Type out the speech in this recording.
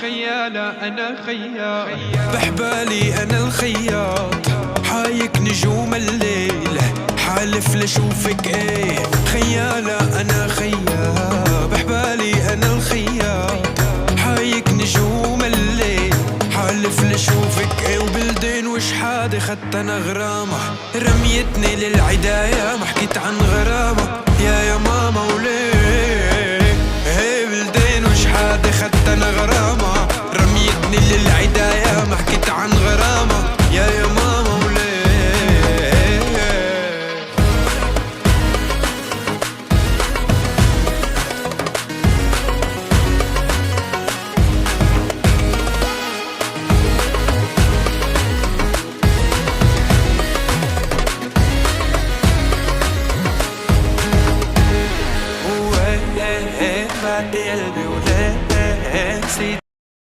خيالة أنا خيال، بحبالي أنا الخياط، حايك نجوم الليل، حالف لشوفك ايه خيالة أنا خيال. بحبالي أنا الخياط، حايك نجوم الليل، حالف لشوفك ايه. وبلدين وش حادي خدت أنا غرامة، رميتني للعداية ما حكيت عن غرامة يا ماما وليه. هي بلدين وش حادي خدت أنا غرامة، رميتني للعداية ما حكيت عن غرامة